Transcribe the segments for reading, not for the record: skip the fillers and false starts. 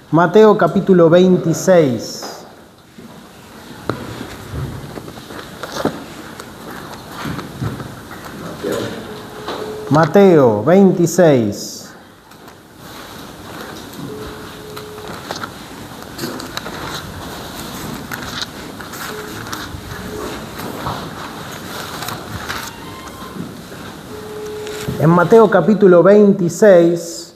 Mateo capítulo 26. Mateo 26. En Mateo capítulo 26,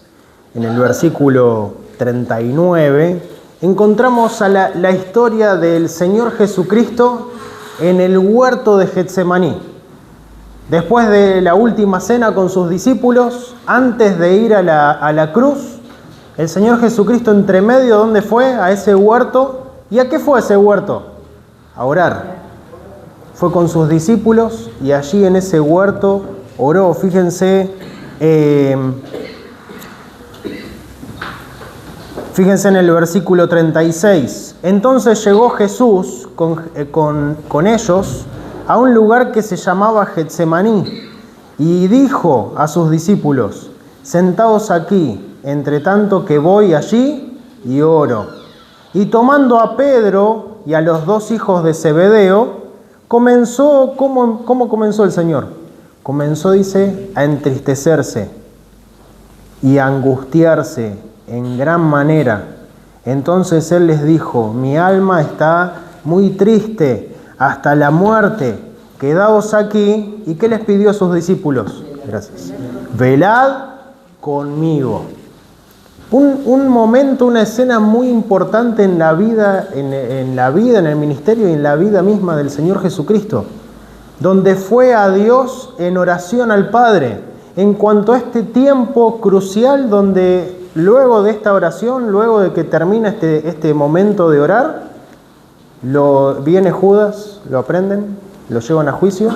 en el versículo 39, encontramos a la historia del Señor Jesucristo en el huerto de Getsemaní. Después de la última cena con sus discípulos, antes de ir a la cruz, el Señor Jesucristo entre medio, ¿dónde fue? A ese huerto. ¿Y a qué fue ese huerto? A orar. Fue con sus discípulos y allí en ese huerto oró. Fíjense en el versículo 36. Entonces llegó Jesús con ellos a un lugar que se llamaba Getsemaní y dijo a sus discípulos: sentaos aquí, entre tanto que voy allí y oro. Y tomando a Pedro y a los dos hijos de Zebedeo, ¿cómo comenzó el Señor? Comenzó, dice, a entristecerse y a angustiarse en gran manera. Entonces Él les dijo: mi alma está muy triste hasta la muerte, quedaos aquí. ¿Y qué les pidió a sus discípulos? Gracias. Velad conmigo. Un momento, una escena muy importante en la vida, en el ministerio y en la vida misma del Señor Jesucristo, donde fue a Dios en oración al Padre, en cuanto a este tiempo crucial donde luego de esta oración, luego de que termina este momento de orar, viene Judas, lo aprenden, lo llevan a juicio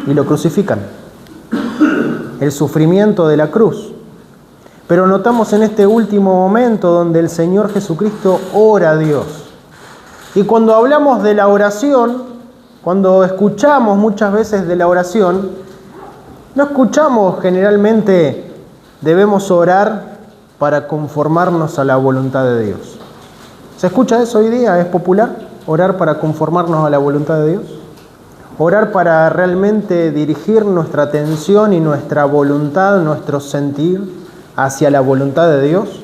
y lo crucifican. El sufrimiento de la cruz. Pero notamos en este último momento donde el Señor Jesucristo ora a Dios. Y cuando hablamos de la oración, cuando escuchamos muchas veces de la oración, no escuchamos generalmente debemos orar para conformarnos a la voluntad de Dios. ¿Se escucha eso hoy día? ¿Es popular? Orar para conformarnos a la voluntad de Dios. Orar para realmente dirigir nuestra atención y nuestra voluntad, nuestro sentir hacia la voluntad de Dios.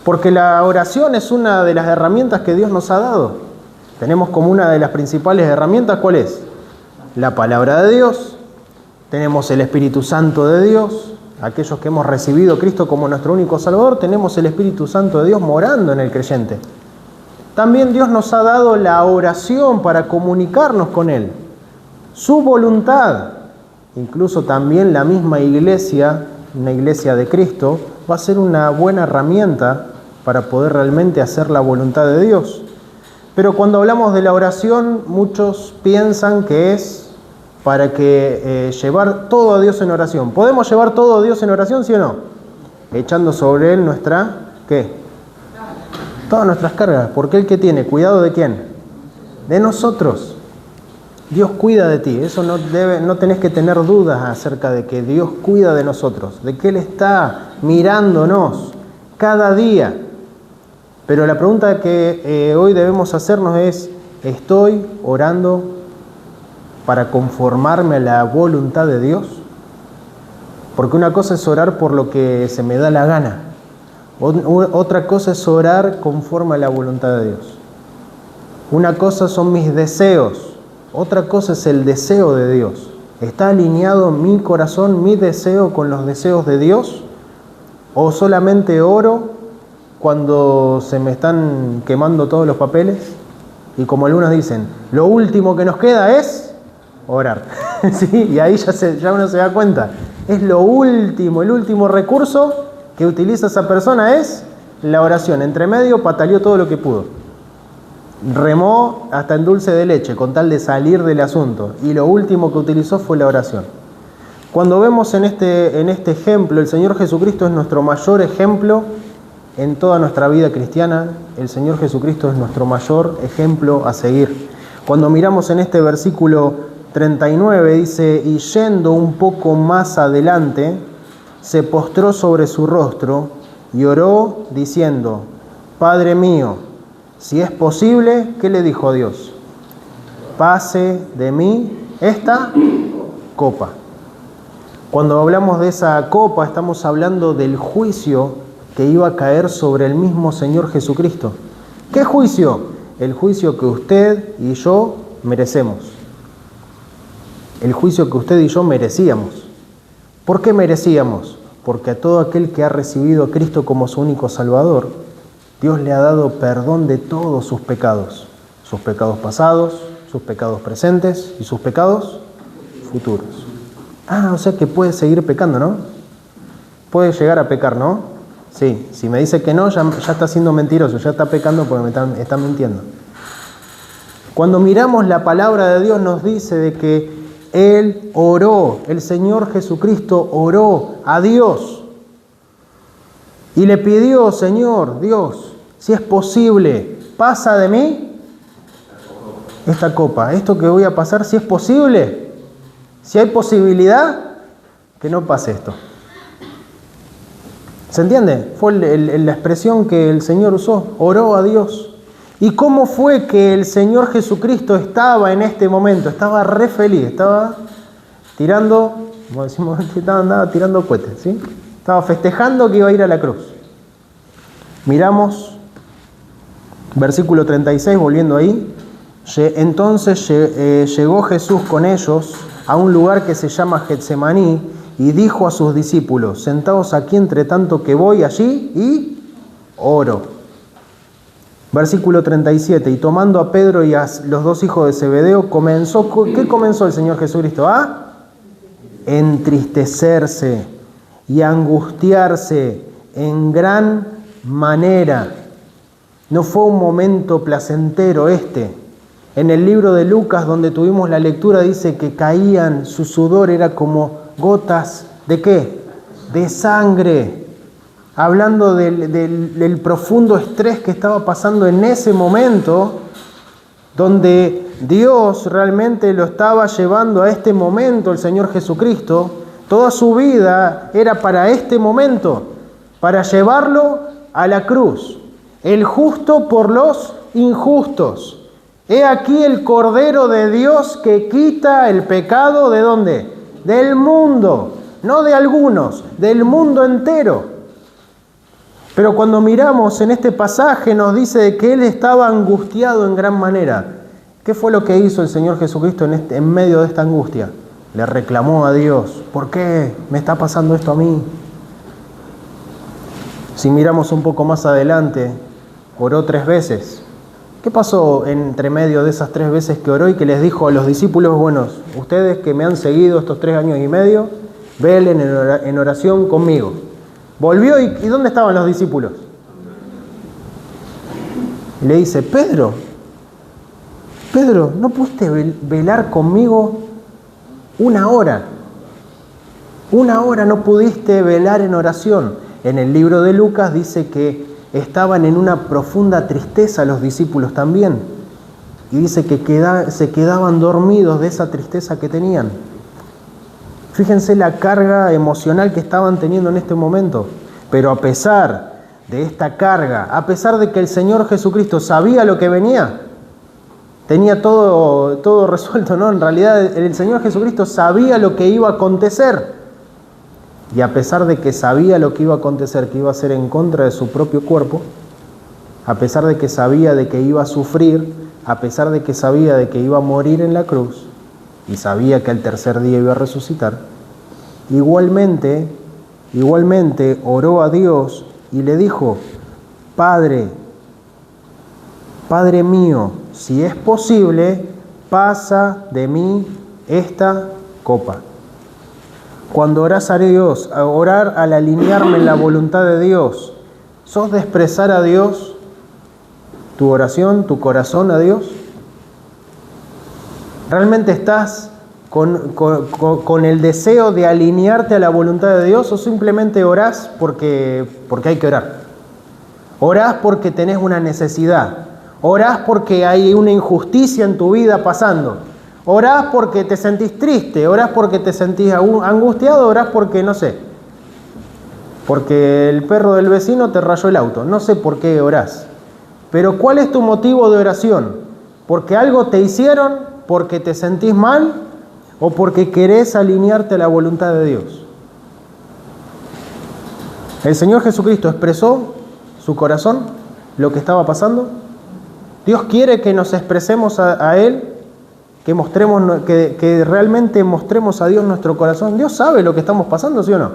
Porque la oración es una de las herramientas que Dios nos ha dado. Tenemos como una de las principales herramientas, ¿cuál es? La palabra de Dios. Tenemos el Espíritu Santo de Dios. Aquellos que hemos recibido a Cristo como nuestro único Salvador, tenemos el Espíritu Santo de Dios morando en el creyente. También Dios nos ha dado la oración para comunicarnos con Él, su voluntad. Incluso también la misma iglesia, una iglesia de Cristo, va a ser una buena herramienta para poder realmente hacer la voluntad de Dios. Pero cuando hablamos de la oración, muchos piensan que es para que llevar todo a Dios en oración. ¿Podemos llevar todo a Dios en oración, sí o no? Echando sobre Él ¿qué? Todas nuestras cargas, porque Él, ¿qué tiene? ¿Cuidado de quién? De nosotros. Dios cuida de ti. Eso no tenés que tener dudas acerca de que Dios cuida de nosotros, de que Él está mirándonos cada día. Pero la pregunta que hoy debemos hacernos es: ¿estoy orando para conformarme a la voluntad de Dios? Porque una cosa es orar por lo que se me da la gana. Otra cosa es orar conforme a la voluntad de Dios. Una cosa son mis deseos, otra cosa es el deseo de Dios. ¿Está alineado mi corazón, mi deseo con los deseos de Dios? ¿O solamente oro cuando se me están quemando todos los papeles? Y como algunos dicen, lo último que nos queda es orar. ¿Sí? Y ahí ya uno se da cuenta. Es lo último, el último recurso que utiliza esa persona es la oración. Entre medio pataleó todo lo que pudo. Remó hasta en dulce de leche con tal de salir del asunto. Y lo último que utilizó fue la oración. Cuando vemos en este ejemplo, el Señor Jesucristo es nuestro mayor ejemplo en toda nuestra vida cristiana. El Señor Jesucristo es nuestro mayor ejemplo a seguir. Cuando miramos en este versículo 39, dice, y yendo un poco más adelante, se postró sobre su rostro y oró diciendo, Padre mío, si es posible, ¿qué le dijo a Dios? Pase de mí esta copa. Cuando hablamos de esa copa, estamos hablando del juicio que iba a caer sobre el mismo Señor Jesucristo. ¿Qué juicio? El juicio que usted y yo merecemos. El juicio que usted y yo merecíamos. ¿Por qué merecíamos? Porque a todo aquel que ha recibido a Cristo como su único Salvador, Dios le ha dado perdón de todos sus pecados pasados, sus pecados presentes y sus pecados futuros. O sea que puede seguir pecando, ¿no? Puede llegar a pecar, ¿no? Sí, si me dice que no, ya está siendo mentiroso, ya está pecando porque me está mintiendo. Cuando miramos la palabra de Dios nos dice de que Él oró, el Señor Jesucristo oró a Dios y le pidió, Señor, Dios, si es posible, pasa de mí esta copa, esto que voy a pasar, si es posible, si hay posibilidad, que no pase esto. ¿Se entiende? Fue la expresión que el Señor usó, oró a Dios. ¿Y cómo fue que el Señor Jesucristo estaba en este momento? Estaba re feliz, estaba tirando, como decimos, andaba tirando cohetes, ¿sí? Estaba festejando que iba a ir a la cruz. Miramos, versículo 36, volviendo ahí. Entonces llegó Jesús con ellos a un lugar que se llama Getsemaní y dijo a sus discípulos, sentaos aquí entre tanto que voy allí y oro. Versículo 37, y tomando a Pedro y a los dos hijos de Zebedeo, ¿qué comenzó el Señor Jesucristo? A entristecerse y angustiarse en gran manera. No fue un momento placentero este. En el libro de Lucas, donde tuvimos la lectura, dice que caían, su sudor era como gotas ¿de qué? De sangre. Hablando del profundo estrés que estaba pasando en ese momento, donde Dios realmente lo estaba llevando a este momento, el Señor Jesucristo. Toda su vida era para este momento, para llevarlo a la cruz. El justo por los injustos. He aquí el Cordero de Dios que quita el pecado, ¿de dónde? Del mundo, no de algunos, del mundo entero. Pero cuando miramos en este pasaje nos dice de que Él estaba angustiado en gran manera. ¿Qué fue lo que hizo el Señor Jesucristo en medio de esta angustia? Le reclamó a Dios, ¿por qué me está pasando esto a mí? Si miramos un poco más adelante, oró 3 veces. ¿Qué pasó entre medio de esas 3 veces que oró y que les dijo a los discípulos, bueno, ustedes que me han seguido estos 3 años y medio, velen en oración conmigo? Volvió y ¿dónde estaban los discípulos? Y le dice, Pedro, ¿no pudiste velar conmigo 1 hora? 1 hora no pudiste velar en oración. En el libro de Lucas dice que estaban en una profunda tristeza los discípulos también. Y dice que se quedaban dormidos de esa tristeza que tenían. Fíjense la carga emocional que estaban teniendo en este momento. Pero a pesar de esta carga, a pesar de que el Señor Jesucristo sabía lo que venía, tenía todo resuelto, ¿no? En realidad el Señor Jesucristo sabía lo que iba a acontecer. Y a pesar de que sabía lo que iba a acontecer, que iba a ser en contra de su propio cuerpo, a pesar de que sabía de que iba a sufrir, a pesar de que sabía de que iba a morir en la cruz, y sabía que al tercer día iba a resucitar, igualmente oró a Dios y le dijo, Padre mío, si es posible, pasa de mí esta copa. Cuando orás a Dios, a orar al alinearme en la voluntad de Dios, ¿sos de expresar a Dios tu oración, tu corazón a Dios? ¿Realmente estás con el deseo de alinearte a la voluntad de Dios o simplemente orás porque hay que orar? Orás porque tenés una necesidad, Orás porque hay una injusticia en tu vida pasando. Orás porque te sentís triste, orás porque te sentís angustiado, orás porque, no sé, porque el perro del vecino te rayó el auto. No sé por qué orás. Pero ¿cuál es tu motivo de oración? ¿Porque algo te hicieron? ¿Porque te sentís mal? ¿O porque querés alinearte a la voluntad de Dios? ¿El Señor Jesucristo expresó su corazón, lo que estaba pasando? Dios quiere que nos expresemos a Él, que realmente mostremos a Dios nuestro corazón. Dios sabe lo que estamos pasando, ¿sí o no?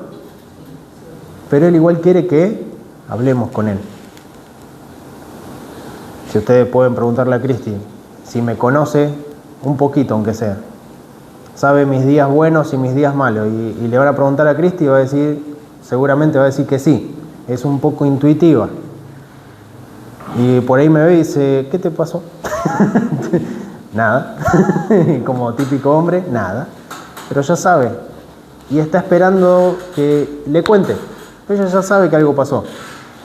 Pero Él igual quiere que hablemos con Él. Si ustedes pueden preguntarle a Cristi, si me conoce un poquito aunque sea, sabe mis días buenos y mis días malos, y le van a preguntar a Cristi y va a decir, seguramente va a decir que sí, es un poco intuitiva. Y por ahí me ve y dice, ¿qué te pasó? Nada. Como típico hombre, nada. Pero ya sabe. Y está esperando que le cuente. Ella ya sabe que algo pasó.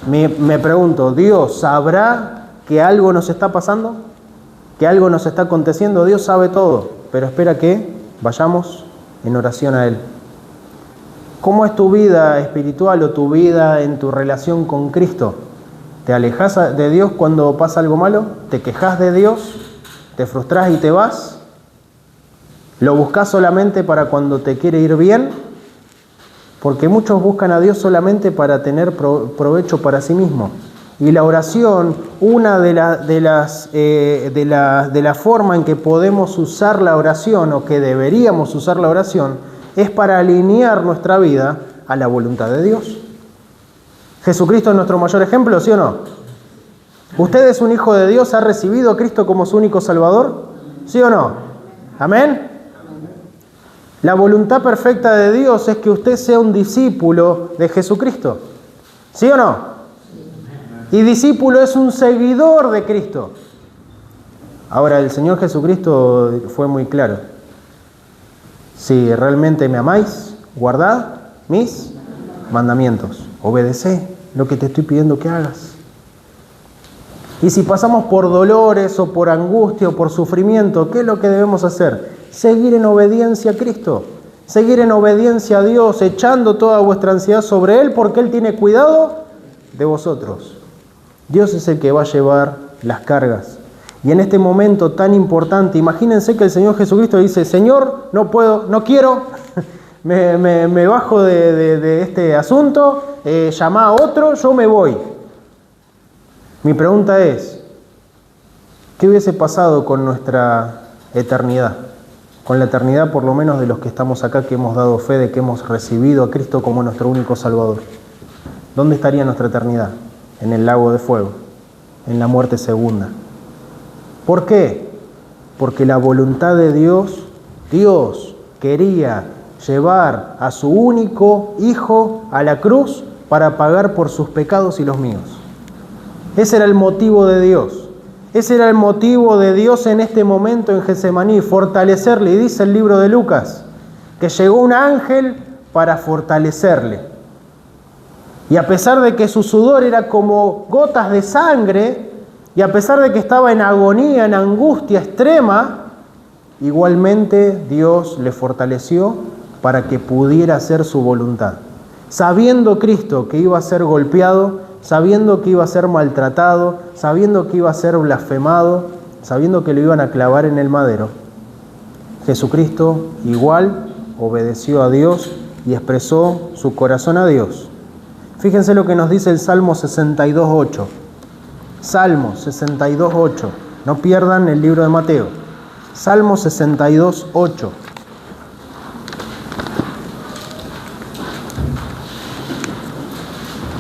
Me pregunto, ¿Dios sabrá que algo nos está pasando? ¿Que algo nos está aconteciendo? Dios sabe todo, pero espera que vayamos en oración a Él. ¿Cómo es tu vida espiritual o tu vida en tu relación con Cristo? ¿Te alejas de Dios cuando pasa algo malo? ¿Te quejas de Dios? ¿Te frustras y te vas? ¿Lo buscas solamente para cuando te quiere ir bien? Porque muchos buscan a Dios solamente para tener provecho para sí mismos. Y la oración, una de la forma en que podemos usar la oración, o que deberíamos usar la oración, es para alinear nuestra vida a la voluntad de Dios. ¿Jesucristo es nuestro mayor ejemplo, sí o no? ¿Usted es un hijo de Dios? ¿Ha recibido a Cristo como su único Salvador? ¿Sí o no? ¿Amén? La voluntad perfecta de Dios es que usted sea un discípulo de Jesucristo. ¿Sí o no? Y discípulo es un seguidor de Cristo. Ahora, el Señor Jesucristo fue muy claro. Si realmente me amáis, guardad mis mandamientos. Obedecé lo que te estoy pidiendo que hagas. Y si pasamos por dolores o por angustia o por sufrimiento, ¿qué es lo que debemos hacer? Seguir en obediencia a Cristo. Seguir en obediencia a Dios, echando toda vuestra ansiedad sobre Él, porque Él tiene cuidado de vosotros. Dios es el que va a llevar las cargas. Y en este momento tan importante, imagínense que el Señor Jesucristo dice, Señor, no puedo, no quiero, me bajo de este asunto, llama a otro, yo me voy. Mi pregunta es, ¿qué hubiese pasado con nuestra eternidad? Con la eternidad por lo menos de los que estamos acá, que hemos dado fe de que hemos recibido a Cristo como nuestro único Salvador. ¿Dónde estaría nuestra eternidad? En el lago de fuego, en la muerte segunda. ¿Por qué? Porque la voluntad de Dios quería llevar a su único Hijo a la cruz para pagar por sus pecados y los míos. Ese era el motivo de Dios. Ese era el motivo de Dios en este momento en Getsemaní, fortalecerle. Y dice el libro de Lucas, que llegó un ángel para fortalecerle. Y a pesar de que su sudor era como gotas de sangre, y a pesar de que estaba en agonía, en angustia extrema, igualmente Dios le fortaleció para que pudiera hacer su voluntad. Sabiendo Cristo que iba a ser golpeado, sabiendo que iba a ser maltratado, sabiendo que iba a ser blasfemado, sabiendo que lo iban a clavar en el madero, Jesucristo igual obedeció a Dios y expresó su corazón a Dios. Fíjense lo que nos dice el Salmo 62:8. Salmo 62:8. No pierdan el libro de Mateo. Salmo 62:8.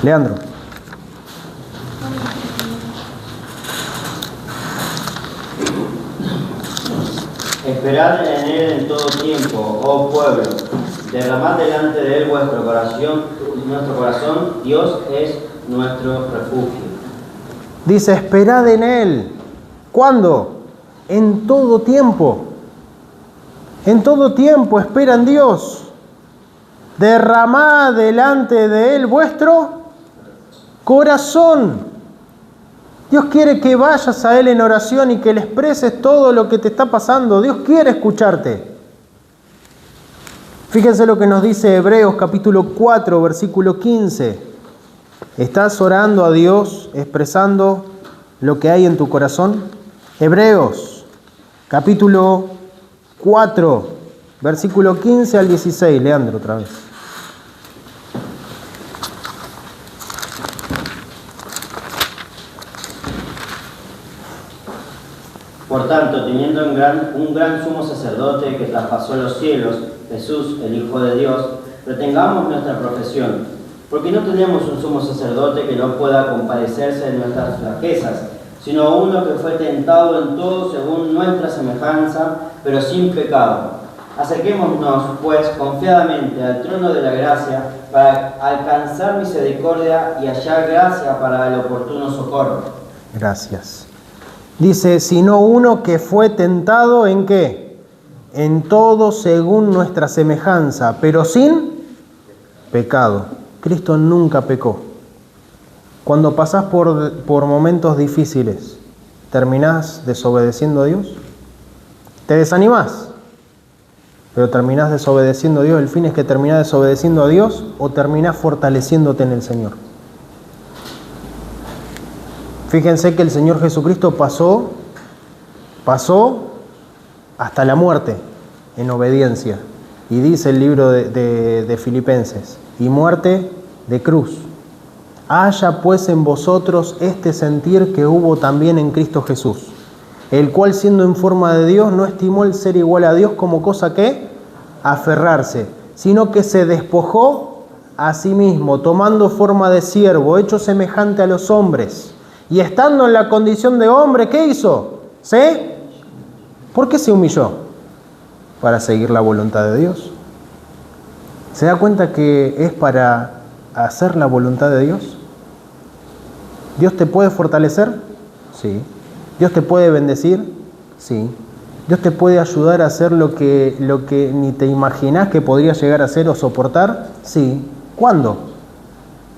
Leandro. Esperad en Él en todo tiempo, oh pueblo. Derramad delante de Él vuestro corazón, nuestro corazón. Dios es nuestro refugio. Dice, esperad en Él. ¿Cuándo? En todo tiempo. En todo tiempo espera en Dios. Derramad delante de Él vuestro corazón. Dios quiere que vayas a Él en oración y que le expreses todo lo que te está pasando. Dios quiere escucharte. Fíjense lo que nos dice Hebreos capítulo 4, versículo 15. ¿Estás orando a Dios, expresando lo que hay en tu corazón? Hebreos capítulo 4, versículo 15 al 16. Leandro, otra vez. Por tanto, teniendo un gran sumo sacerdote que traspasó los cielos, Jesús, el Hijo de Dios, retengamos nuestra profesión, porque no tenemos un sumo sacerdote que no pueda compadecerse de nuestras flaquezas, sino uno que fue tentado en todo según nuestra semejanza, pero sin pecado. Acerquémonos, pues, confiadamente al trono de la gracia para alcanzar misericordia y hallar gracia para el oportuno socorro. Gracias. Dice, sino uno que fue tentado ¿en qué? En todo según nuestra semejanza, pero sin pecado. Cristo nunca pecó. Cuando pasás por momentos difíciles, ¿terminás desobedeciendo a Dios? ¿Te desanimás? Pero terminás desobedeciendo a Dios. ¿El fin es que terminás desobedeciendo a Dios o terminás fortaleciéndote en el Señor? Fíjense que el Señor Jesucristo pasó hasta la muerte en obediencia. Y dice el libro de Filipenses, y muerte de cruz. Haya pues en vosotros este sentir que hubo también en Cristo Jesús, el cual siendo en forma de Dios no estimó el ser igual a Dios como cosa que aferrarse, sino que se despojó a sí mismo, tomando forma de siervo, hecho semejante a los hombres. Y estando en la condición de hombre, ¿qué hizo? ¿Por qué se humilló? Para seguir la voluntad de Dios. ¿Se da cuenta que es para hacer la voluntad de Dios? ¿Dios te puede fortalecer? Sí. ¿Dios te puede bendecir? Sí. ¿Dios te puede ayudar a hacer lo que ni te imaginás que podrías llegar a hacer o soportar? Sí. ¿Cuándo?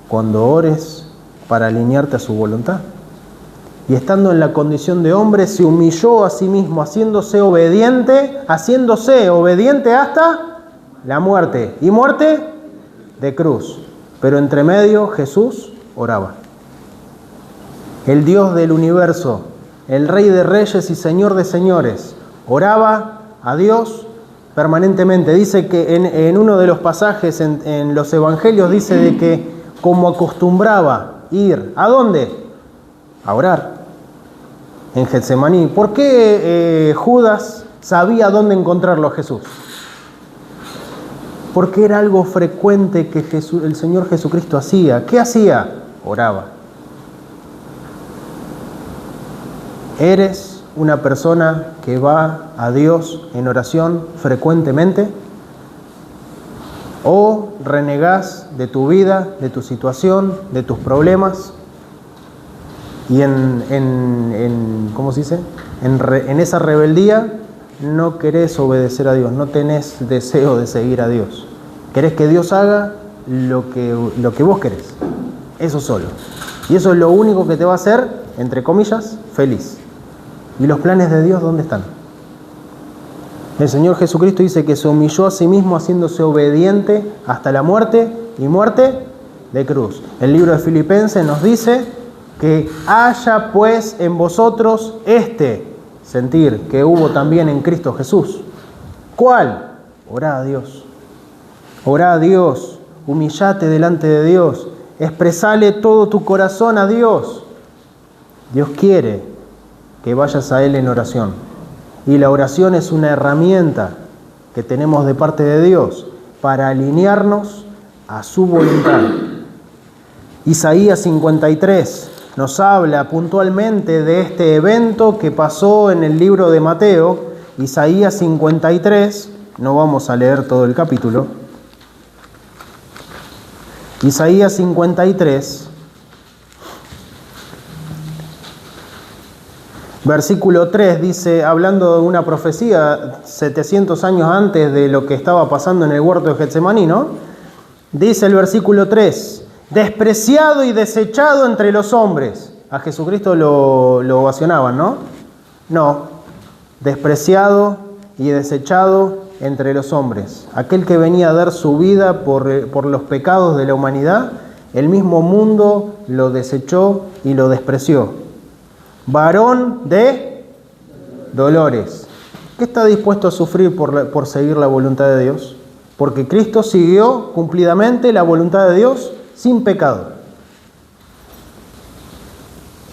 Cuando ores para alinearte a su voluntad. Y estando en la condición de hombre, se humilló a sí mismo, haciéndose obediente hasta la muerte. ¿Y muerte? De cruz. Pero entre medio Jesús oraba. El Dios del universo, el Rey de reyes y Señor de señores, oraba a Dios permanentemente. Dice que en uno de los pasajes en los evangelios dice de que como acostumbraba ir, ¿a dónde? A orar en Getsemaní. ¿Por qué Judas sabía dónde encontrarlo a Jesús? Porque era algo frecuente que el Señor Jesucristo hacía. ¿Qué hacía? Oraba. ¿Eres una persona que va a Dios en oración frecuentemente? ¿O renegás de tu vida, de tu situación, de tus problemas? Y ¿cómo se dice? En esa rebeldía no querés obedecer a Dios, no tenés deseo de seguir a Dios. Querés que Dios haga lo que vos querés. Eso solo. Y eso es lo único que te va a hacer, entre comillas, feliz. ¿Y los planes de Dios dónde están? El Señor Jesucristo dice que se humilló a sí mismo haciéndose obediente hasta la muerte y muerte de cruz. El libro de Filipenses nos dice que haya pues en vosotros este sentir que hubo también en Cristo Jesús. ¿Cuál? Orá a Dios. Orá a Dios. Humillate delante de Dios. Expresale todo tu corazón a Dios. Dios quiere que vayas a Él en oración. Y la oración es una herramienta que tenemos de parte de Dios para alinearnos a su voluntad. Isaías 53 nos habla puntualmente de este evento que pasó en el libro de Mateo. Isaías 53, no vamos a leer todo el capítulo. Isaías 53, versículo 3 dice, hablando de una profecía 700 años antes de lo que estaba pasando en el huerto de Getsemaní, ¿no? Dice el versículo 3, despreciado y desechado entre los hombres. a Jesucristo lo ovacionaban, ¿no? No, despreciado y desechado entre los hombres. Aquel que venía a dar su vida por los pecados de la humanidad, el mismo mundo lo desechó y lo despreció. Varón de dolores. ¿Qué está dispuesto a sufrir por seguir la voluntad de Dios? Porque Cristo siguió cumplidamente la voluntad de Dios sin pecado.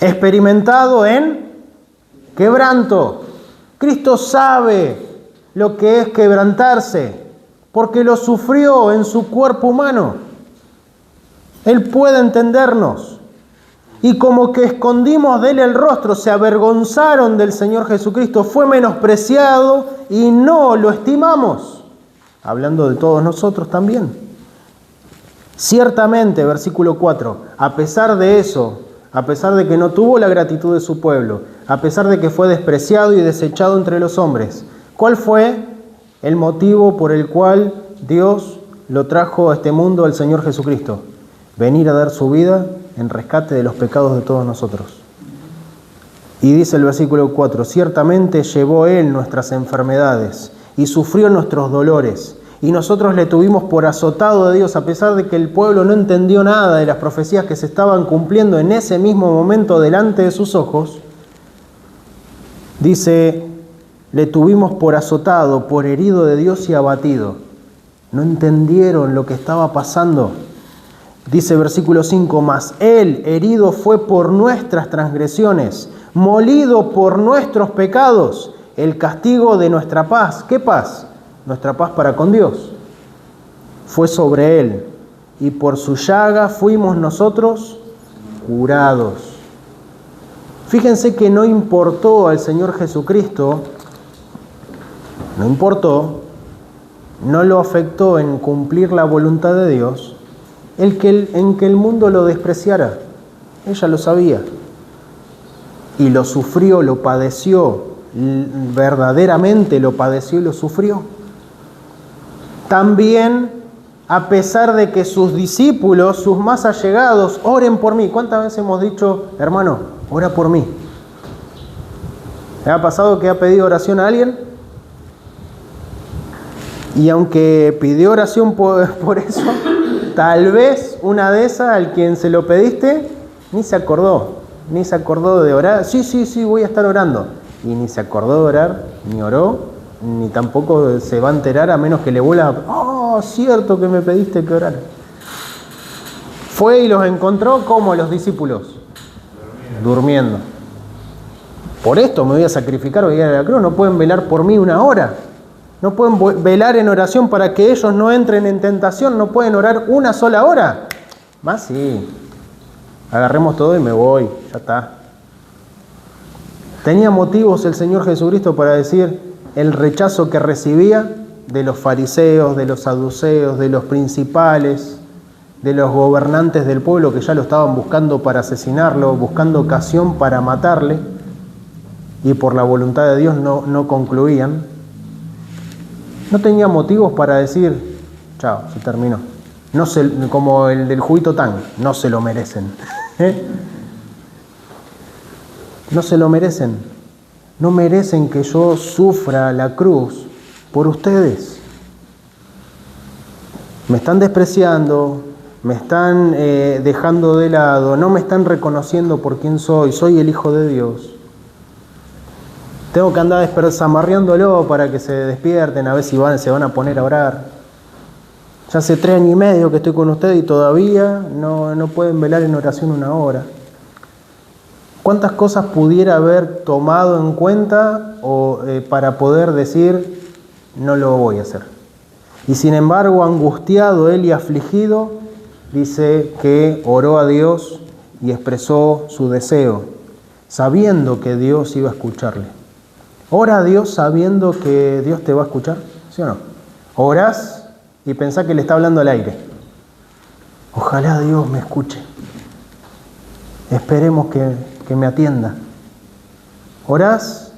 Experimentado en quebranto. Cristo sabe lo que es quebrantarse, porque lo sufrió en su cuerpo humano. Él puede entendernos. Y como que escondimos de él el rostro, se avergonzaron del Señor Jesucristo, fue menospreciado y no lo estimamos. Hablando de todos nosotros también. Ciertamente, versículo 4, a pesar de eso, a pesar de que no tuvo la gratitud de su pueblo, a pesar de que fue despreciado y desechado entre los hombres, ¿cuál fue el motivo por el cual Dios lo trajo a este mundo al Señor Jesucristo? Venir a dar su vida en rescate de los pecados de todos nosotros. Y dice el versículo 4, ciertamente llevó Él nuestras enfermedades y sufrió nuestros dolores, y nosotros le tuvimos por azotado de Dios, a pesar de que el pueblo no entendió nada de las profecías que se estaban cumpliendo en ese mismo momento delante de sus ojos. Dice, le tuvimos por azotado, por herido de Dios y abatido. No entendieron lo que estaba pasando. Dice versículo 5, mas Él herido fue por nuestras transgresiones, molido por nuestros pecados, el castigo de nuestra paz. ¿Qué paz? Nuestra paz para con Dios. Fue sobre Él, y por su llaga fuimos nosotros curados. Fíjense que no importó al Señor Jesucristo, no lo afectó en cumplir la voluntad de Dios, en que el mundo lo despreciara. Ella lo sabía. Y lo sufrió, lo padeció, verdaderamente lo padeció y lo sufrió. También, a pesar de que sus discípulos, sus más allegados, oren por mí. ¿Cuántas veces hemos dicho, hermano, ora por mí? ¿Le ha pasado que ha pedido oración a alguien? Y aunque pidió oración por eso, tal vez una de esas, al quien se lo pediste, ni se acordó de orar. Sí, voy a estar orando. Y ni se acordó de orar, ni oró, ni tampoco se va a enterar a menos que le vuelva, cierto que me pediste que orara. Fue y los encontró como los discípulos, durmiendo. Por esto me voy a sacrificar, voy a ir a la cruz. No pueden velar por mí una hora. No pueden velar en oración para que ellos no entren en tentación. No pueden orar una sola hora. Más sí. Agarremos todo y me voy. Ya está. Tenía motivos el Señor Jesucristo para decir el rechazo que recibía de los fariseos, de los saduceos, de los principales, de los gobernantes del pueblo que ya lo estaban buscando para asesinarlo, buscando ocasión para matarle, y por la voluntad de Dios no concluían. No tenía motivos para decir, chao, se terminó. No se, como el del juguito Tang, no se lo merecen. No se lo merecen. No merecen que yo sufra la cruz por ustedes. Me están despreciando, me están dejando de lado, no me están reconociendo por quién soy el Hijo de Dios. Tengo que andar zamarreándolo para que se despierten, a ver si se van a poner a orar. Ya hace 3 años y medio que estoy con ustedes y todavía no pueden velar en oración una hora. ¿Cuántas cosas pudiera haber tomado en cuenta para poder decir, no lo voy a hacer? Y sin embargo, angustiado él y afligido, dice que oró a Dios y expresó su deseo, sabiendo que Dios iba a escucharle. ¿Ora a Dios sabiendo que Dios te va a escuchar? ¿Sí o no? Orás y pensás que le está hablando al aire. Ojalá Dios me escuche. Esperemos que me atienda. Orás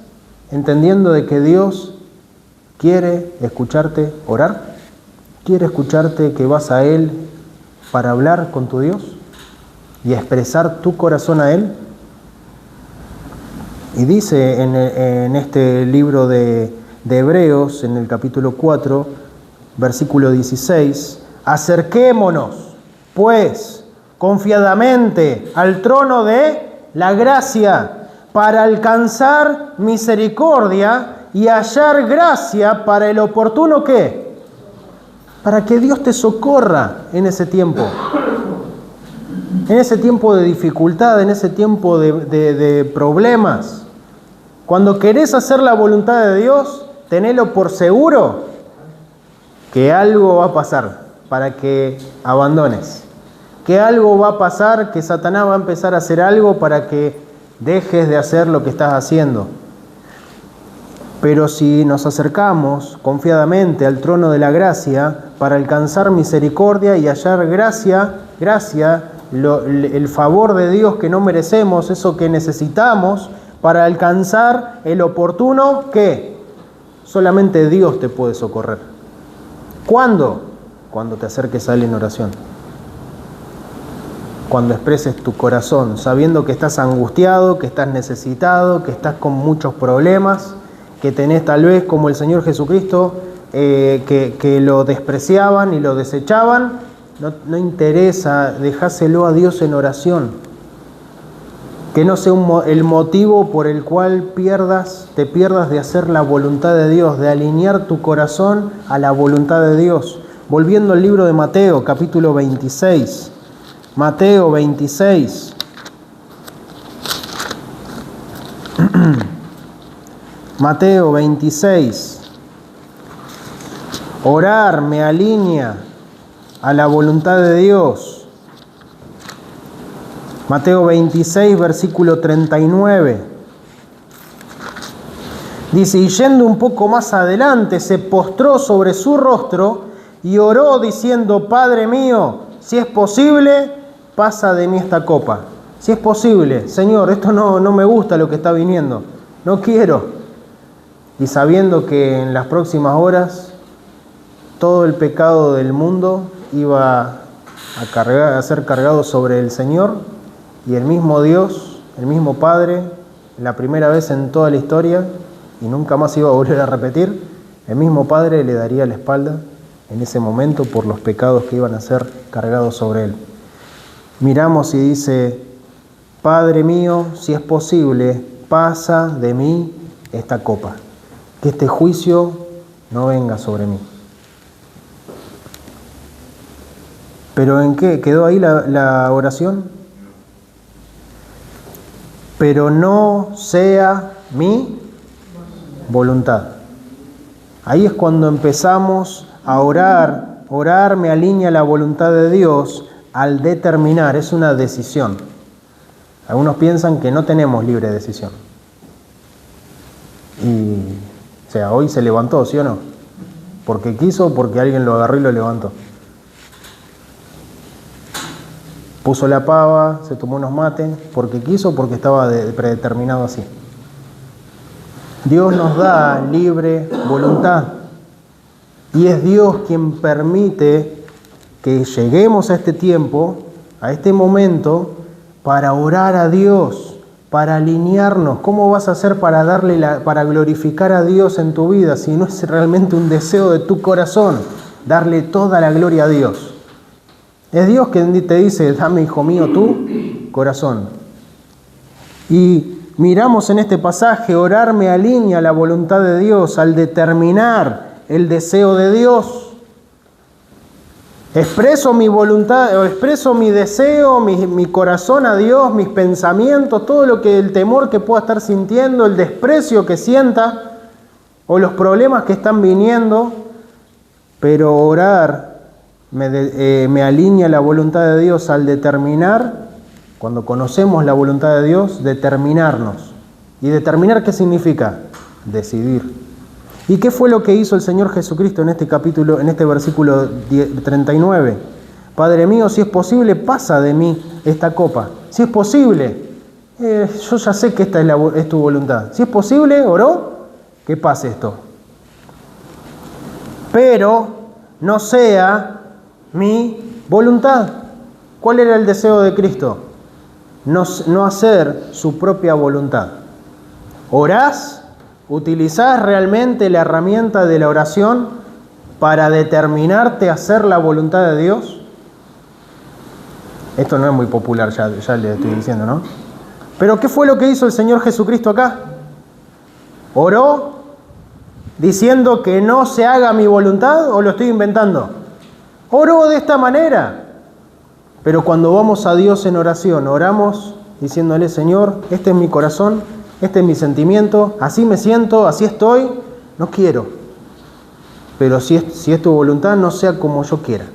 entendiendo de que Dios quiere escucharte orar. Quiere escucharte que vas a Él para hablar con tu Dios y expresar tu corazón a Él. Y dice en este libro de Hebreos, en el capítulo 4, versículo 16, acerquémonos, pues, confiadamente al trono de la gracia, para alcanzar misericordia y hallar gracia para el oportuno ¿qué? Para que Dios te socorra en ese tiempo. En ese tiempo de dificultad, en ese tiempo de problemas. Cuando querés hacer la voluntad de Dios, tenelo por seguro que algo va a pasar para que abandones. Que algo va a pasar, que Satanás va a empezar a hacer algo para que dejes de hacer lo que estás haciendo. Pero si nos acercamos confiadamente al trono de la gracia para alcanzar misericordia y hallar gracia, el favor de Dios que no merecemos, eso que necesitamos para alcanzar el oportuno, ¿qué? Solamente Dios te puede socorrer. ¿Cuándo? Cuando te acerques a Él en oración. Cuando expreses tu corazón, sabiendo que estás angustiado, que estás necesitado, que estás con muchos problemas, que tenés tal vez como el Señor Jesucristo, que lo despreciaban y lo desechaban, no interesa, dejáselo a Dios en oración. Que no sea el motivo por el cual te pierdas de hacer la voluntad de Dios, de alinear tu corazón a la voluntad de Dios. Volviendo al libro de Mateo, capítulo 26. Mateo 26. Mateo 26. Orar me alinea a la voluntad de Dios. Mateo 26, versículo 39. Dice, y yendo un poco más adelante, se postró sobre su rostro y oró diciendo, Padre mío, si es posible, pasa de mí esta copa. Si es posible, Señor, esto no me gusta lo que está viniendo, no quiero. Y sabiendo que en las próximas horas todo el pecado del mundo iba a ser cargado sobre el Señor, y el mismo Dios, el mismo Padre, la primera vez en toda la historia, y nunca más iba a volver a repetir, el mismo Padre le daría la espalda en ese momento por los pecados que iban a ser cargados sobre Él. Miramos y dice, Padre mío, si es posible, pasa de mí esta copa, que este juicio no venga sobre mí. ¿Pero en qué? ¿Quedó ahí la oración? Pero no sea mi voluntad. Ahí es cuando empezamos a orar. Orar me alinea a la voluntad de Dios al determinar, es una decisión. Algunos piensan que no tenemos libre decisión. O sea, hoy se levantó, ¿sí o no? Porque quiso o porque alguien lo agarró y lo levantó. Puso la pava, se tomó unos mates, porque quiso o porque estaba predeterminado así. Dios nos da libre voluntad. Y es Dios quien permite que lleguemos a este tiempo, a este momento, para orar a Dios, para alinearnos. ¿Cómo vas a hacer para glorificar a Dios en tu vida si no es realmente un deseo de tu corazón, darle toda la gloria a Dios? Es Dios quien te dice, dame, hijo mío, tu corazón. Y miramos en este pasaje, orar me alinea a la voluntad de Dios, al determinar el deseo de Dios. Expreso mi voluntad, o expreso mi deseo, mi corazón a Dios, mis pensamientos, todo el temor que pueda estar sintiendo, el desprecio que sienta, o los problemas que están viniendo, pero orar me alinea la voluntad de Dios al determinar, cuando conocemos la voluntad de Dios, determinarnos. ¿Y determinar qué significa? Decidir. ¿Y qué fue lo que hizo el Señor Jesucristo en este capítulo, en este versículo 39? Padre mío, si es posible, pasa de mí esta copa. Si es posible, yo ya sé que esta es tu voluntad. Si es posible, oró, que pase esto. Pero no sea mi voluntad. ¿Cuál era el deseo de Cristo? No hacer su propia voluntad. ¿Orás? ¿Utilizás realmente la herramienta de la oración para determinarte a hacer la voluntad de Dios? Esto no es muy popular, ya le estoy diciendo, ¿no? Pero ¿qué fue lo que hizo el Señor Jesucristo acá? ¿Oró diciendo que no se haga mi voluntad o lo estoy inventando? Oró de esta manera. Pero cuando vamos a Dios en oración, oramos diciéndole: Señor, este es mi corazón, este es mi sentimiento, así me siento, así estoy, no quiero. Pero si es tu voluntad, no sea como yo quiera.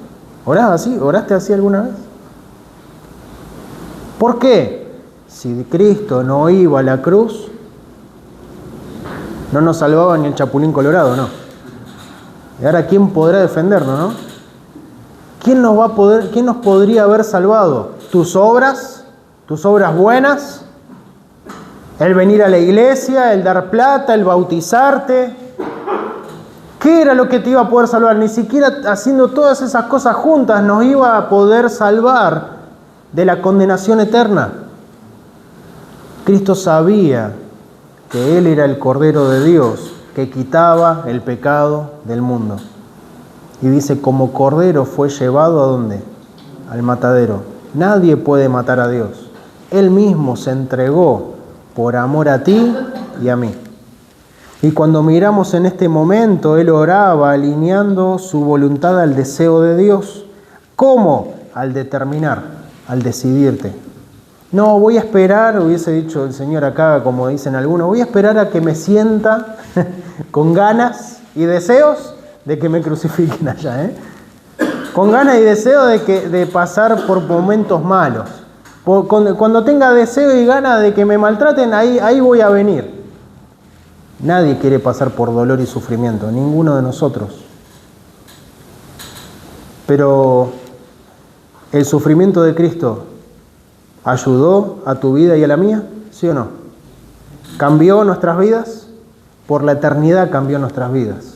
¿Orás así? ¿Oraste así alguna vez? ¿Por qué? Si Cristo no iba a la cruz, no nos salvaba ni el Chapulín Colorado, ¿no? Y ahora, ¿quién podrá defendernos, no? ¿Quién nos podría haber salvado? ¿Tus obras buenas? ¿El venir a la iglesia? ¿El dar plata? ¿El bautizarte? ¿Qué era lo que te iba a poder salvar? Ni siquiera haciendo todas esas cosas juntas nos iba a poder salvar de la condenación eterna. Cristo sabía que Él era el Cordero de Dios que quitaba el pecado del mundo. Y dice: como Cordero fue llevado ¿a dónde? Al matadero. Nadie puede matar a Dios. Él mismo se entregó por amor a ti y a mí. Y cuando miramos en este momento, Él oraba alineando su voluntad al deseo de Dios. ¿Cómo? Al determinar, al decidirte. No, voy a esperar, hubiese dicho el Señor acá, como dicen algunos, voy a esperar a que me sienta con ganas y deseos de que me crucifiquen allá, con ganas y deseo de pasar por momentos malos. Cuando tenga deseo y ganas de que me maltraten, ahí voy a venir. Nadie quiere pasar por dolor y sufrimiento, ninguno de nosotros. Pero el sufrimiento de Cristo ¿ayudó a tu vida y a la mía? ¿Sí o no? ¿Cambió nuestras vidas? Por la eternidad cambió nuestras vidas.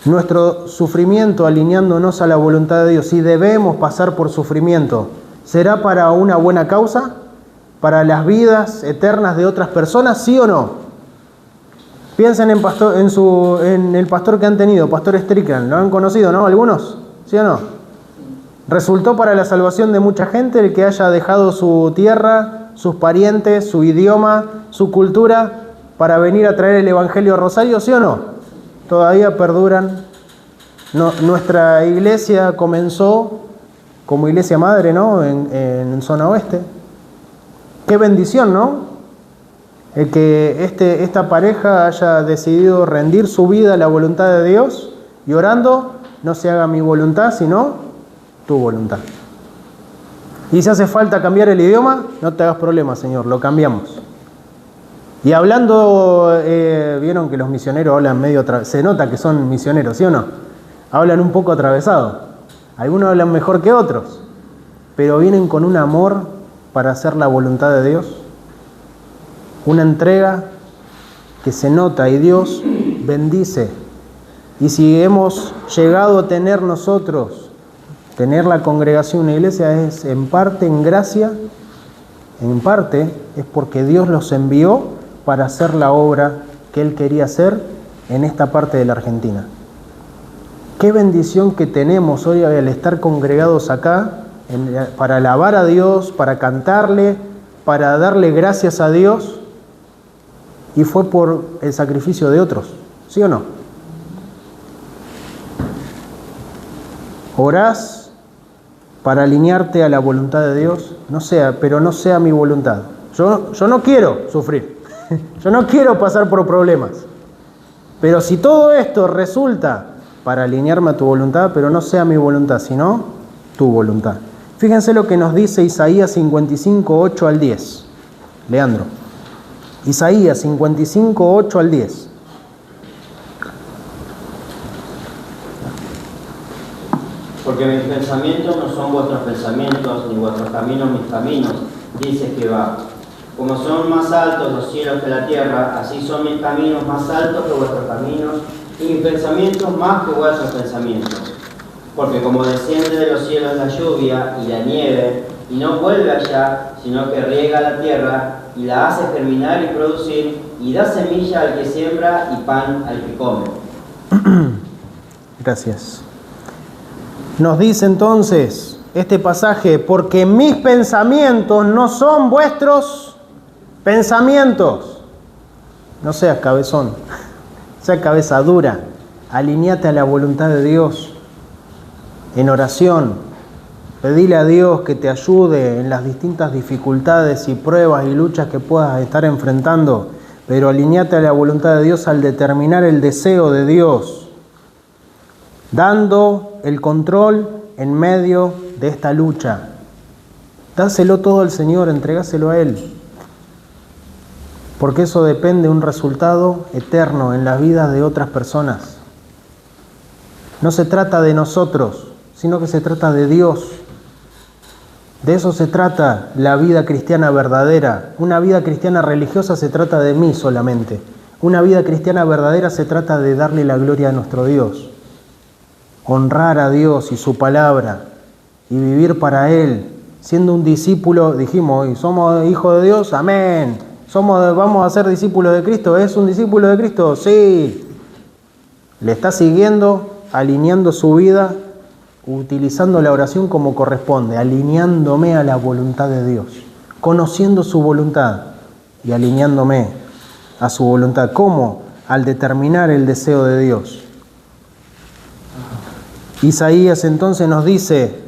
Nuestro sufrimiento, alineándonos a la voluntad de Dios, si debemos pasar por sufrimiento, ¿será para una buena causa? ¿Para las vidas eternas de otras personas? ¿Sí o no? Piensen en el pastor que han tenido, Pastor Strickland. ¿Lo han conocido, no? ¿Algunos? ¿Sí o no? ¿Resultó para la salvación de mucha gente el que haya dejado su tierra, sus parientes, su idioma, su cultura, para venir a traer el Evangelio a Rosario? ¿Sí o no? Todavía perduran. Nuestra iglesia comenzó como iglesia madre, ¿no? En zona oeste. Qué bendición, ¿no? El que esta pareja haya decidido rendir su vida a la voluntad de Dios y orando: no se haga mi voluntad, sino tu voluntad. Y si hace falta cambiar el idioma, no te hagas problema, Señor, lo cambiamos. Y hablando, vieron que los misioneros hablan medio, se nota que son misioneros, ¿sí o no? Hablan un poco atravesado. Algunos hablan mejor que otros, pero vienen con un amor para hacer la voluntad de Dios, una entrega que se nota, y Dios bendice. Y si hemos llegado a tener nosotros, tener la congregación, una iglesia, es en parte en gracia, en parte es porque Dios los envió para hacer la obra que Él quería hacer en esta parte de la Argentina. Qué bendición que tenemos hoy al estar congregados acá, para alabar a Dios, para cantarle, para darle gracias a Dios, y fue por el sacrificio de otros, ¿sí o no? ¿Orás para alinearte a la voluntad de Dios? Pero no sea mi voluntad. Yo no quiero sufrir, yo no quiero pasar por problemas. Pero si todo esto resulta para alinearme a tu voluntad, pero no sea mi voluntad, sino tu voluntad. Fíjense lo que nos dice Isaías 55, 8 al 10. Leandro. Isaías 55, 8 al 10. Porque mis pensamientos no son vuestros pensamientos, ni vuestros caminos mis caminos, dice Jehová. Como son más altos los cielos que la tierra, así son mis caminos más altos que vuestros caminos, y mis pensamientos más que vuestros pensamientos. Porque como desciende de los cielos la lluvia y la nieve, y no vuelve allá, sino que riega la tierra y la hace germinar y producir, y da semilla al que siembra y pan al que come. Gracias. Nos dice entonces este pasaje, porque mis pensamientos no son vuestros pensamientos. No seas cabezón, sea cabeza dura, alineate a la voluntad de Dios en oración. Pedile a Dios que te ayude en las distintas dificultades y pruebas y luchas que puedas estar enfrentando, pero alineate a la voluntad de Dios al determinar el deseo de Dios, dando el control en medio de esta lucha. Dáselo todo al Señor, entregáselo a Él, porque eso depende de un resultado eterno en las vidas de otras personas. No se trata de nosotros, sino que se trata de Dios. De eso se trata la vida cristiana verdadera. Una vida cristiana religiosa se trata de mí solamente. Una vida cristiana verdadera se trata de darle la gloria a nuestro Dios, honrar a Dios y su palabra y vivir para Él, siendo un discípulo. Dijimos hoy, somos hijos de Dios, amén. Vamos a ser discípulos de Cristo. ¿Es un discípulo de Cristo? Sí. ¿Le está siguiendo, alineando su vida, utilizando la oración como corresponde, alineándome a la voluntad de Dios, conociendo su voluntad y alineándome a su voluntad? ¿Cómo? Al determinar el deseo de Dios. Isaías entonces nos dice,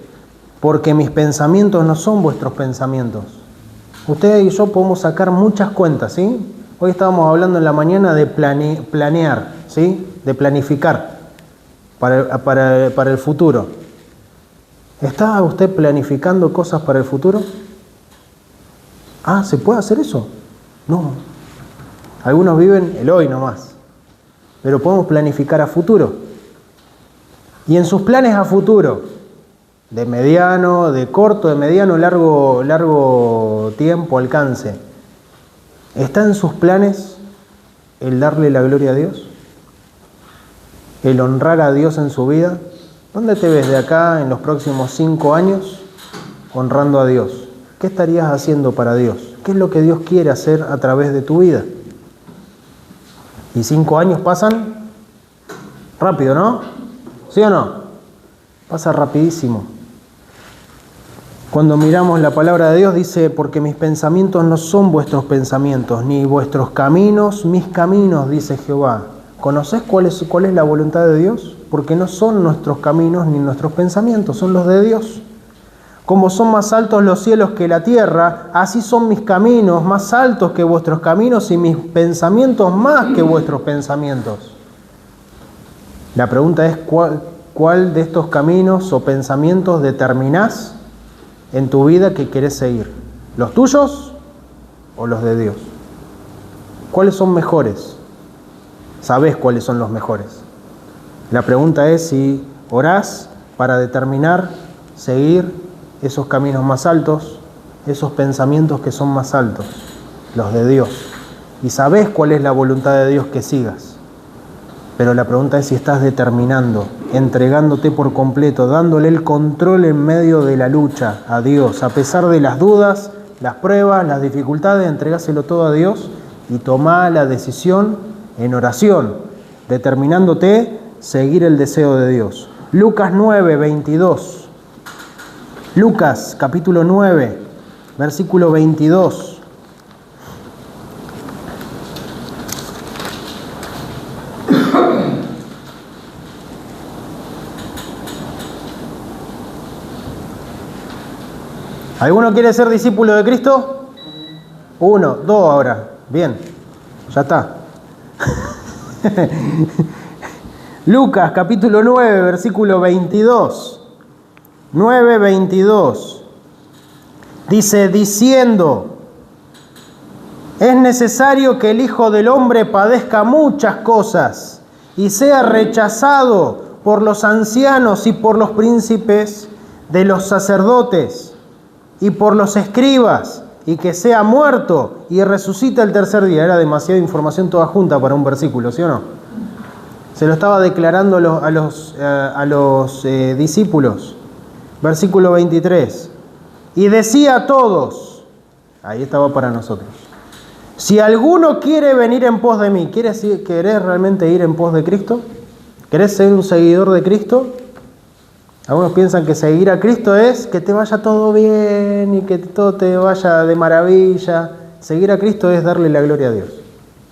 porque mis pensamientos no son vuestros pensamientos. Ustedes y yo podemos sacar muchas cuentas, ¿sí? Hoy estábamos hablando en la mañana de planear, ¿sí? De planificar para el futuro. ¿Está usted planificando cosas para el futuro? ¿Se puede hacer eso? No. Algunos viven el hoy nomás, pero podemos planificar a futuro. Y en sus planes a futuro, de mediano, de corto, de mediano, largo tiempo, alcance, ¿está en sus planes el darle la gloria a Dios? ¿El honrar a Dios en su vida? ¿Dónde te ves de acá en los próximos 5 años honrando a Dios? ¿Qué estarías haciendo para Dios? ¿Qué es lo que Dios quiere hacer a través de tu vida? Y 5 años pasan rápido, ¿no? ¿Sí o no? Pasa rapidísimo. Cuando miramos la palabra de Dios dice, porque mis pensamientos no son vuestros pensamientos, ni vuestros caminos mis caminos, dice Jehová. ¿Conocés cuál es la voluntad de Dios? Porque no son nuestros caminos ni nuestros pensamientos, son los de Dios. Como son más altos los cielos que la tierra, así son mis caminos más altos que vuestros caminos y mis pensamientos más que vuestros pensamientos. La pregunta es, ¿cuál de estos caminos o pensamientos determinás en tu vida que querés seguir? ¿Los tuyos o los de Dios? ¿Cuáles son mejores? Sabés cuáles son los mejores. La pregunta es si orás para determinar, seguir esos caminos más altos, esos pensamientos que son más altos, los de Dios. Y sabés cuál es la voluntad de Dios que sigas. Pero la pregunta es si estás determinando, entregándote por completo, dándole el control en medio de la lucha a Dios. A pesar de las dudas, las pruebas, las dificultades, entregáselo todo a Dios y tomá la decisión en oración, determinándote seguir el deseo de Dios. Lucas 9, 22. Lucas capítulo 9, versículo 22. ¿Alguno quiere ser discípulo de Cristo? 1, 2 ahora. Bien, ya está. Lucas capítulo 9, versículo 22. 9, 22. Dice, diciendo, es necesario que el Hijo del Hombre padezca muchas cosas y sea rechazado por los ancianos y por los príncipes de los sacerdotes y por los escribas, y que sea muerto y resucita el tercer día. Era demasiada información toda junta para un versículo, ¿sí o no? Se lo estaba declarando a los discípulos. Versículo 23. Y decía a todos, ahí estaba para nosotros, Si alguno quiere venir en pos de mí, ¿querés realmente ir en pos de Cristo? ¿Querés ser un seguidor de Cristo? Algunos piensan que seguir a Cristo es que te vaya todo bien y que todo te vaya de maravilla. Seguir a Cristo es darle la gloria a Dios.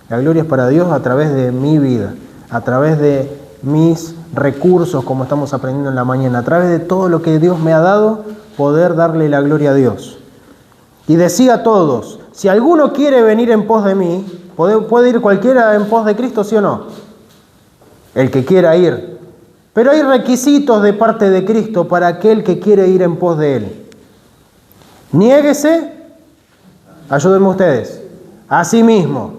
La gloria es para Dios a través de mi vida, a través de mis recursos, como estamos aprendiendo en la mañana, a través de todo lo que Dios me ha dado, poder darle la gloria a Dios. Y decía a todos, si alguno quiere venir en pos de mí, ¿puede ir cualquiera en pos de Cristo, sí o no? El que quiera ir. Pero hay requisitos de parte de Cristo para aquel que quiere ir en pos de Él. Niéguese, ayúdenme ustedes, a sí mismo.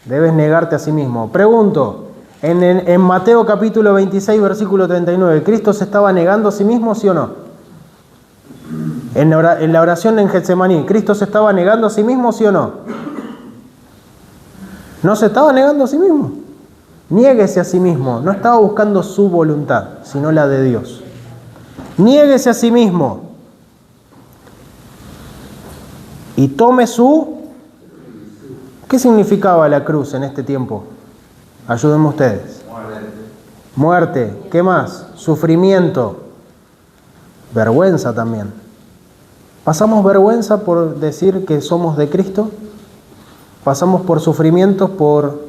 Debes negarte a sí mismo. Pregunto, en Mateo capítulo 26, versículo 39, ¿Cristo se estaba negando a sí mismo, sí o no? En la oración en Getsemaní, ¿Cristo se estaba negando a sí mismo, sí o no? No se estaba negando a sí mismo. Niéguese a sí mismo. No estaba buscando su voluntad, sino la de Dios. Niéguese a sí mismo. Y tome su... ¿Qué significaba la cruz en este tiempo? Ayúdenme ustedes. Muerte. ¿Qué más? Sufrimiento. Vergüenza también. ¿Pasamos vergüenza por decir que somos de Cristo? ¿Pasamos por sufrimientos por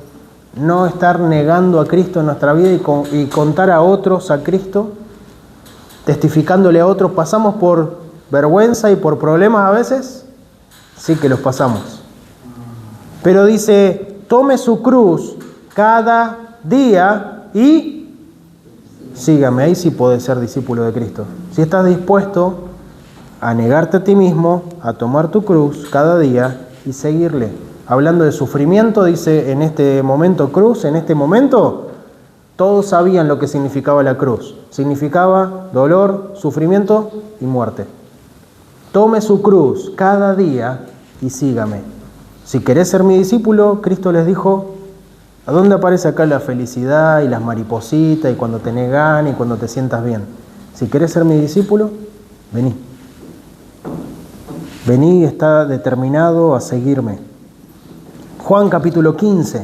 no estar negando a Cristo en nuestra vida y contar a otros a Cristo? Testificándole a otros. ¿Pasamos por vergüenza y por problemas a veces? Sí que los pasamos. Pero dice, tome su cruz cada día y sígame. Ahí sí podés ser discípulo de Cristo. Si estás dispuesto a negarte a ti mismo, a tomar tu cruz cada día y seguirle. Hablando de sufrimiento, dice en este momento cruz, en este momento, todos sabían lo que significaba la cruz. Significaba dolor, sufrimiento y muerte. Tome su cruz cada día y sígame. Si querés ser mi discípulo, Cristo les dijo, ¿a dónde aparece acá la felicidad y las maripositas y cuando tenés ganas y cuando te sientas bien? Si querés ser mi discípulo, vení. Vení y está determinado a seguirme. Juan capítulo 15,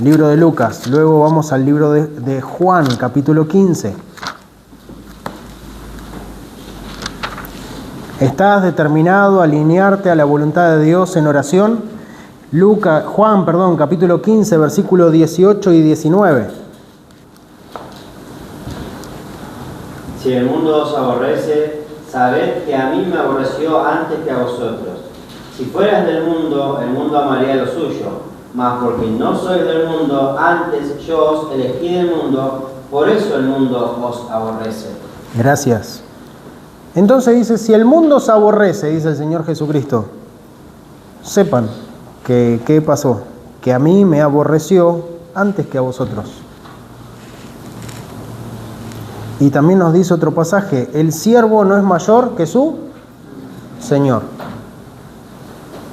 libro de Lucas. Luego vamos al libro de Juan capítulo 15. ¿Estás determinado a alinearte a la voluntad de Dios en oración? Juan, capítulo 15, versículos 18 y 19. Si el mundo os aborrece, sabed que a mí me aborreció antes que a vosotros. Si fueras del mundo, el mundo amaría lo suyo. Mas porque no sois del mundo, antes yo os elegí del mundo, por eso el mundo os aborrece. Gracias. Entonces dice, si el mundo os aborrece, dice el Señor Jesucristo, sepan que ¿qué pasó? Que a mí me aborreció antes que a vosotros. Y también nos dice otro pasaje, el siervo no es mayor que su Señor.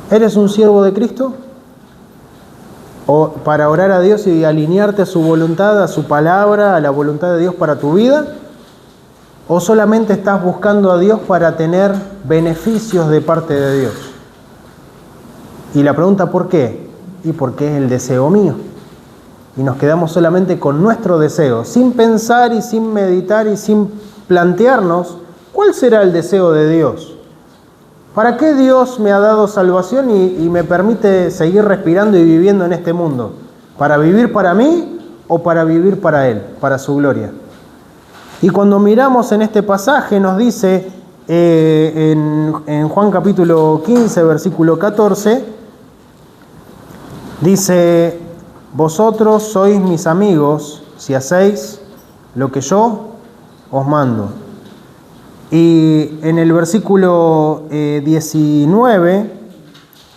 ¿Eres un siervo de Cristo? ¿O para orar a Dios y alinearte a su voluntad, a su palabra, a la voluntad de Dios para tu vida? ¿O solamente estás buscando a Dios para tener beneficios de parte de Dios? Y la pregunta, ¿por qué? Y porque es el deseo mío. Y nos quedamos solamente con nuestro deseo, sin pensar y sin meditar y sin plantearnos cuál será el deseo de Dios. ¿Para qué Dios me ha dado salvación y me permite seguir respirando y viviendo en este mundo? ¿Para vivir para mí o para vivir para Él, para su gloria? Y cuando miramos en este pasaje nos dice en Juan capítulo 15, versículo 14, dice, vosotros sois mis amigos si hacéis lo que yo os mando. Y en el versículo 19,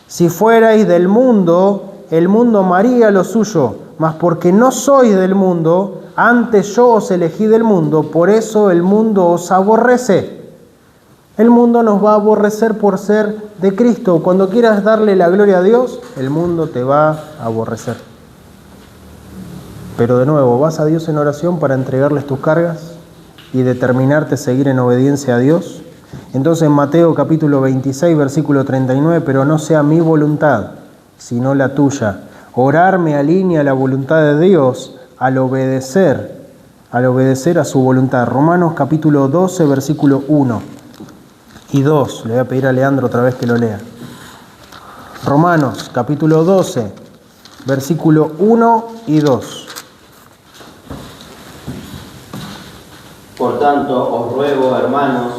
si fuerais del mundo, el mundo amaría lo suyo, mas porque no sois del mundo, antes yo os elegí del mundo, por eso el mundo os aborrece. El mundo nos va a aborrecer por ser de Cristo. Cuando quieras darle la gloria a Dios, el mundo te va a aborrecer. Pero de nuevo, vas a Dios en oración para entregarles tus cargas y determinarte a seguir en obediencia a Dios. Entonces en Mateo capítulo 26, versículo 39, pero no sea mi voluntad, sino la tuya. Orar me alinea a la voluntad de Dios al obedecer a su voluntad. Romanos capítulo 12, versículo 1 y 2. Le voy a pedir a Leandro otra vez que lo lea. Romanos capítulo 12, versículo 1 y 2. Por tanto, os ruego, hermanos,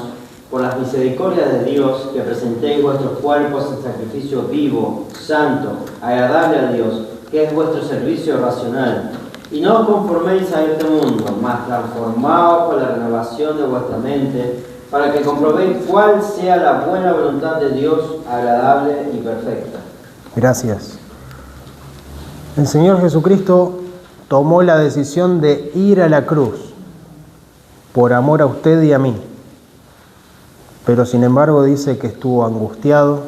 por las misericordias de Dios, que presentéis vuestros cuerpos en sacrificio vivo, santo, agradable a Dios, que es vuestro servicio racional. Y no os conforméis a este mundo, mas transformaos por la renovación de vuestra mente, para que comprobéis cuál sea la buena voluntad de Dios, agradable y perfecta. Gracias. El Señor Jesucristo tomó la decisión de ir a la cruz por amor a usted y a mí. Pero sin embargo dice que estuvo angustiado,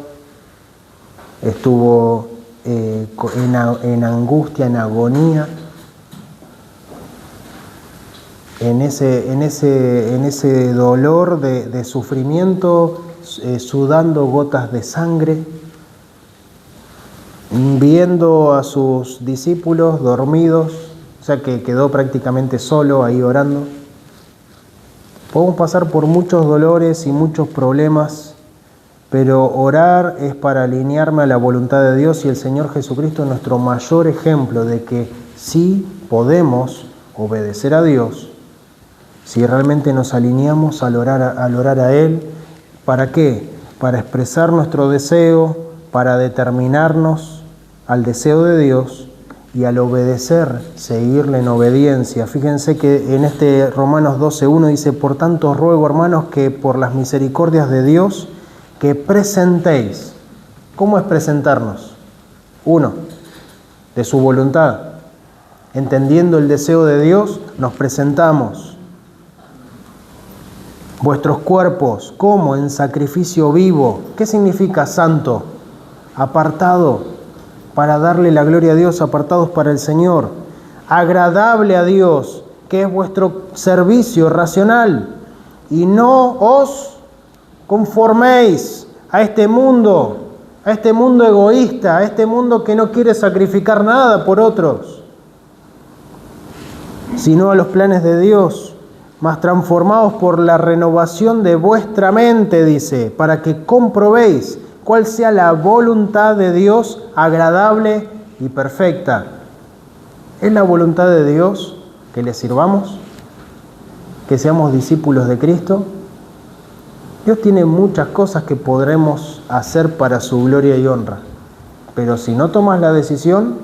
estuvo en angustia, en agonía, en ese dolor de sufrimiento, sudando gotas de sangre, viendo a sus discípulos dormidos, o sea que quedó prácticamente solo ahí orando. Podemos pasar por muchos dolores y muchos problemas, pero orar es para alinearme a la voluntad de Dios, y el Señor Jesucristo es nuestro mayor ejemplo de que sí podemos obedecer a Dios si realmente nos alineamos al orar a Él. ¿Para qué? Para expresar nuestro deseo, para determinarnos al deseo de Dios y al obedecer, seguirle en obediencia. Fíjense que en este Romanos 12:1 dice: por tanto os ruego, hermanos, que por las misericordias de Dios, que presentéis. ¿Cómo es presentarnos? 1. De su voluntad. Entendiendo el deseo de Dios, nos presentamos. Vuestros cuerpos, ¿cómo? En sacrificio vivo. ¿Qué significa santo? Apartado para darle la gloria a Dios, apartados para el Señor. Agradable a Dios, que es vuestro servicio racional. Y no os conforméis a este mundo egoísta, a este mundo que no quiere sacrificar nada por otros, sino a los planes de Dios, mas transformados por la renovación de vuestra mente, dice, para que comprobéis cuál sea la voluntad de Dios, agradable y perfecta. ¿Es la voluntad de Dios que le sirvamos? ¿Que seamos discípulos de Cristo? Dios tiene muchas cosas que podremos hacer para su gloria y honra, pero si no tomas la decisión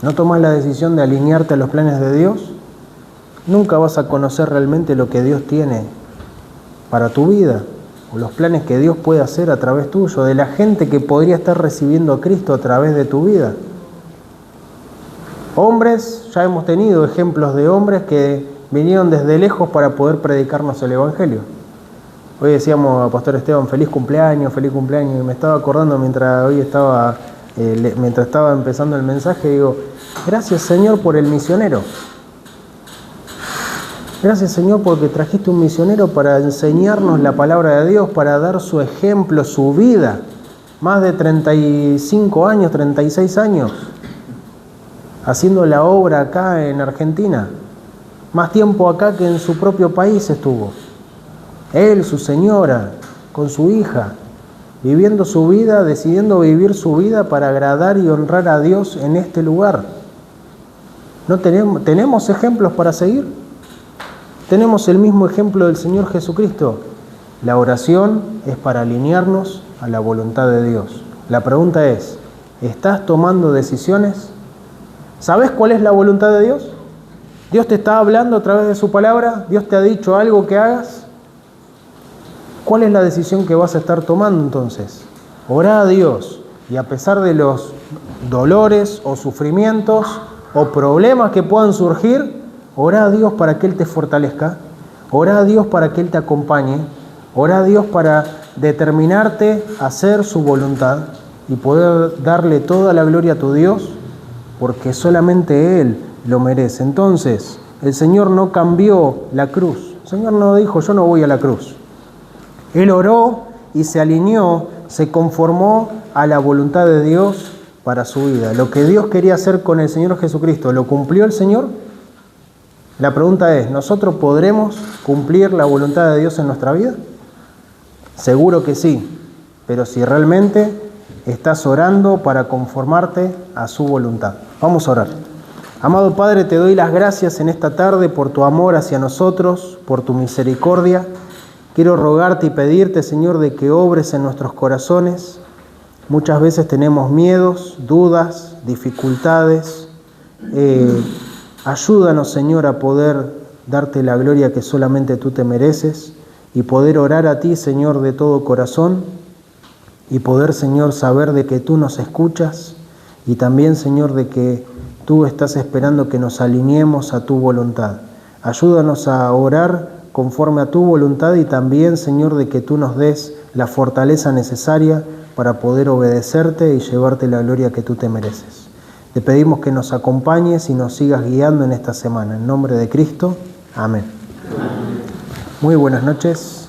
de alinearte a los planes de Dios, nunca vas a conocer realmente lo que Dios tiene para tu vida, o los planes que Dios puede hacer a través tuyo, de la gente que podría estar recibiendo a Cristo a través de tu vida. Hombres, ya hemos tenido ejemplos de hombres que vinieron desde lejos para poder predicarnos el Evangelio. Hoy decíamos a Pastor Esteban, feliz cumpleaños, y me estaba acordando mientras estaba empezando el mensaje, digo, gracias Señor por el misionero. Gracias Señor porque trajiste un misionero para enseñarnos la palabra de Dios, para dar su ejemplo, su vida. Más de 35 años, 36 años, haciendo la obra acá en Argentina. Más tiempo acá que en su propio país estuvo. Él, su señora, con su hija, viviendo su vida, decidiendo vivir su vida para agradar y honrar a Dios en este lugar. ¿No tenemos ejemplos para seguir? Tenemos el mismo ejemplo del Señor Jesucristo. La oración es para alinearnos a la voluntad de Dios. La pregunta es, ¿estás tomando decisiones? ¿Sabes cuál es la voluntad de Dios? ¿Dios te está hablando a través de su palabra? ¿Dios te ha dicho algo que hagas? ¿Cuál es la decisión que vas a estar tomando entonces? Orá a Dios, y a pesar de los dolores o sufrimientos o problemas que puedan surgir, orá a Dios para que Él te fortalezca, orá a Dios para que Él te acompañe, orá a Dios para determinarte a hacer su voluntad y poder darle toda la gloria a tu Dios, porque solamente Él lo merece. Entonces, el Señor no cambió la cruz. El Señor no dijo, yo no voy a la cruz. Él oró y se alineó, se conformó a la voluntad de Dios para su vida. Lo que Dios quería hacer con el Señor Jesucristo, ¿lo cumplió el Señor? La pregunta es, ¿nosotros podremos cumplir la voluntad de Dios en nuestra vida? Seguro que sí, pero si realmente estás orando para conformarte a su voluntad. Vamos a orar. Amado Padre, te doy las gracias en esta tarde por tu amor hacia nosotros, por tu misericordia. Quiero rogarte y pedirte, Señor, de que obres en nuestros corazones. Muchas veces tenemos miedos, dudas, dificultades. Ayúdanos, Señor, a poder darte la gloria que solamente tú te mereces y poder orar a ti, Señor, de todo corazón y poder, Señor, saber de que tú nos escuchas y también, Señor, de que tú estás esperando que nos alineemos a tu voluntad. Ayúdanos a orar conforme a tu voluntad y también, Señor, de que tú nos des la fortaleza necesaria para poder obedecerte y llevarte la gloria que tú te mereces. Te pedimos que nos acompañes y nos sigas guiando en esta semana. En nombre de Cristo, amén. Muy buenas noches.